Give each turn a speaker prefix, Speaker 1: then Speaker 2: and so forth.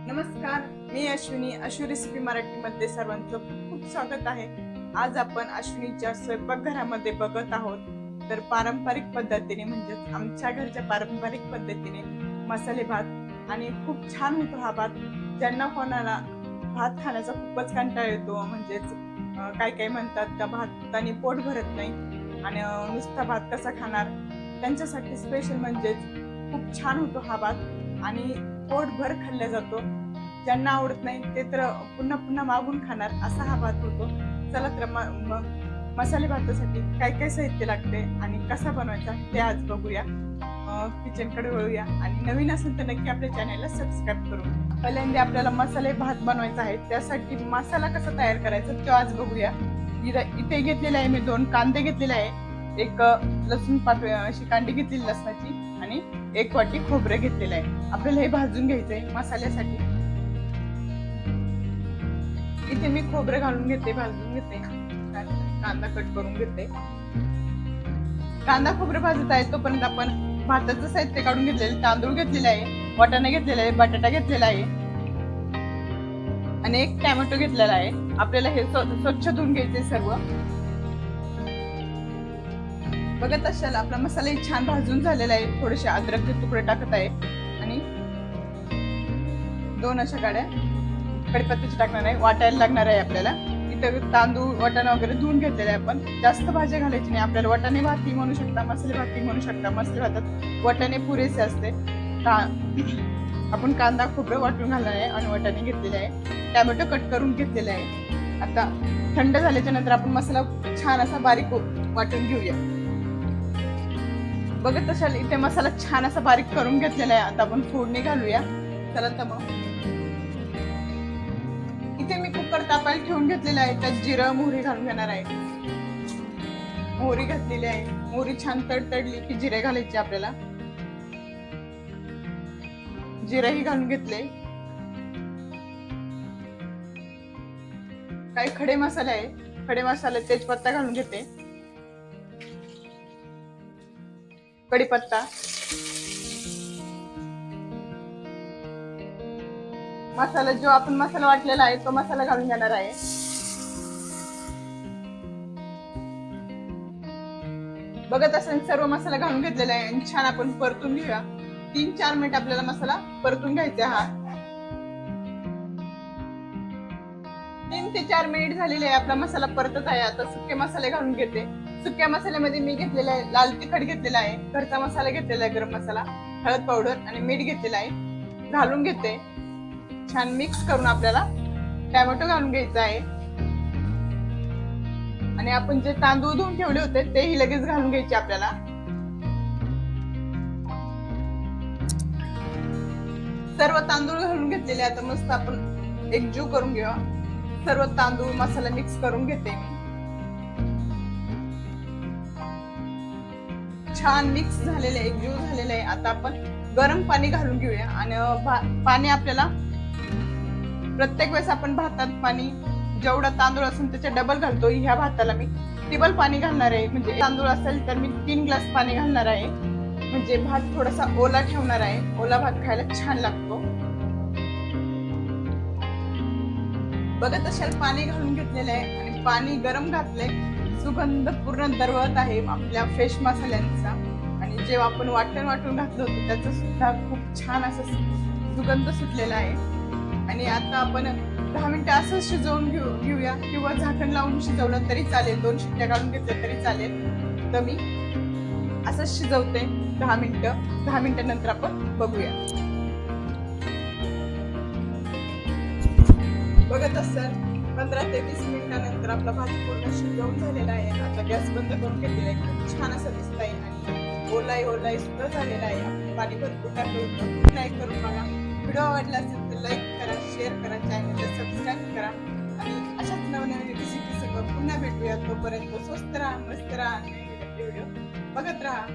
Speaker 1: नमस्कार, मी अश्विनी. अश्वी रेसिपी मराठीमध्ये सर्वांचं खूप खूप स्वागत आहे. आज आपण अश्विनीच्या स्वयंपाकघरामध्ये बघत आहोत तर पारंपरिक पद्धतीने म्हणजेच आमच्या घरच्या पारंपरिक पद्धतीने मसाले भात आणि खूप छान होतो हा भात. ज्यांना कोणाला भात खाण्याचा खूपच कंटाळा येतो म्हणजेच काय काय म्हणतात का भाताने पोट भरत नाही आणि नुसता भात कसा खाणार, त्यांच्यासाठी स्पेशल म्हणजेच खूप छान होतो हा भात आणि पोटभर खाल्ला जातो. ज्यांना आवडत नाही ते तर पुन्हा पुन्हा मागून खाणार असा हा भात होतो. चला तर मग मसाले भातासाठी काय काय साहित्य लागते आणि कसा बनवायचा ते आज बघूया. किचन कडे वळूया आणि नवीन असेल तर नक्की आपल्या चॅनलला सबस्क्राईब करू. पहिल्यांदा आपल्याला मसाले भात बनवायचा आहे, त्यासाठी मसाला कसा तयार करायचा ते आज बघूया. इथे घेतलेले आहे मी 2 कांदे घेतलेले आहे, एक लसूण पाकळी अशी कांडी घेतलेली लसणाची आणि 1 वाटी खोबरे घेतलेलं आहे. आपल्याला हे भाजून घ्यायचंय मसाल्यासाठी. इथे मी खोबरे घालून घेते, भाजून घेते, कांदा कट करून घेते. कांदा खोबरे भाजत आहे तोपर्यंत आपण भाताचं साहित्य काढून घेतलेले, तांदूळ घेतलेले आहे, वाटाणा घेतलेला आहे, बटाटा घेतलेला आहे आणि 1 टोमॅटो घेतलेला आहे. आपल्याला हे स्वच्छ धुवून घ्यायचे सर्व. बघत असाल आपला मसाला छान भाजून झालेला आहे. थोडेसे अद्रकचे तुकडे टाकत आहे आणि 2 अशा गाड्या कढीपत्त्याची टाकणार आहे. वाटायला लागणार आहे आपल्याला. इथं तांदूळ वाटाणा वगैरे धुवून घेतलेले आहे. आपण जास्त भाज्या घालायची नाही. आपल्याला वाटाणे भातही म्हणू शकता, मसाले भातही म्हणू शकता. मसाले भातात वाटाणे पुरेसे असते. आपण कांदा खोबरं वाटून घालणार आहे आणि वाटाणे घेतलेले आहे. टोमॅटो कट करून घेतलेला आहे. आता थंड झाल्याच्या नंतर आपण मसाला छान असा बारीक वाटून घेऊया. बघत असाल इथे मसाला छान असा बारीक करून घेतलेला आहे. आता आपण फोडणी घालूया. चला तर मग इथे मी कुकर तापायला ठेवून घेतलेला आहे. त्यात जिरं मोहरी घालून घेणार आहे. मोहरी घातलेली आहे. मोहरी छान तडतडली की जिरे घालायचे आपल्याला. जिरेही घालून घेतले. काही खडे मसाले आहे. खडे मसाले तेजपत्ता घालून घेते, कढीपत्ता, मसाला जो आपण मसाला वाटलेला आहे तो मसाला घालून घेणार आहे. बघत असेल सर्व मसाला घालून घेतलेला आहे आणि छान आपण परतून घेऊया. 3-4 मिनिट आपल्याला मसाला परतून घ्यायचा. हा 3 ते 4 मिनिट झालेले आहे. आपला मसाला परतत आहे. आता सुके मसाले घालून घेते. सुक्या मसाल्यामध्ये मी घेतलेला आहे लाल तिखट घेतलेला आहे, घरचा मसाला घेतलेला आहे, गरम मसाला, हळद पावडर आणि मीठ घेतलेला आहे. घालून घेते. छान मिक्स करून आपल्याला टोमॅटो घालून घ्यायचा आहे आणि आपण जे तांदूळ धुवून ठेवले होते तेही लगेच घालून घ्यायचे आपल्याला. सर्व तांदूळ घालून घेतलेले. आता मस्त आपण एकजीव करून घेऊया. सर्व तांदूळ मसाला मिक्स करून घेते मी. छान मिक्स झालेले, एकजीव झालेले आहे. आता आपण गरम पाणी घालून घेऊया आणि पाणी आपल्याला प्रत्येक वेळेस आपण भातात पाणी जेवढा तांदूळ असेल त्याच्या डबल घालतो. ह्या भाताला मी टिबल पाणी घालणार आहे. म्हणजे तांदूळ असेल तर मी 3 ग्लास पाणी घालणार आहे. म्हणजे भात थोडासा ओला ठेवणार आहे. ओला भात खायला छान लागतो. बघत असाल पाणी घालून घेतलेलं आहे आणि पाणी गरम घातले. सुगंध पूर्ण दरवळत आहे आपल्या फ्रेश मसाल्यांचा आणि जेव्हा आपण वाटण वाटून घातलं होतं त्याचा सुद्धा खूप छान असा सुगंध सुटलेला आहे. आणि आता आपण 10 मिनिटं असं शिजवून घेऊया किंवा झाकण लावून शिजवलं तरी चालेल. 2 शिट्ट्या काढून घेतल्या तरी चालेल. तर मी असं शिजवते 10 मिनिटं. 10 मिनिटांनंतर आपण बघूया. बघत असाल 15 ते 20 मिनिटांनंतर आपला भात पूर्ण शिजवून झालेला आहे. आता गॅस बंद करून घेतलेला आहे. खूप छान असं दिसत आहे आणि ओलाही सुद्धा झालेला आहे. आपण पाणी भरपूर टाकलं होतं. ट्राय करून बघा. व्हिडिओ आवडला असेल तर लाईक करा, शेअर करा, चॅनलला सबस्क्राईब करा आणि अशाच नवनवीन रेसिपी सगळं पुन्हा भेटूया. तोपर्यंत स्वस्त राहा, मस्त राहा, व्हिडिओ बघत राहा.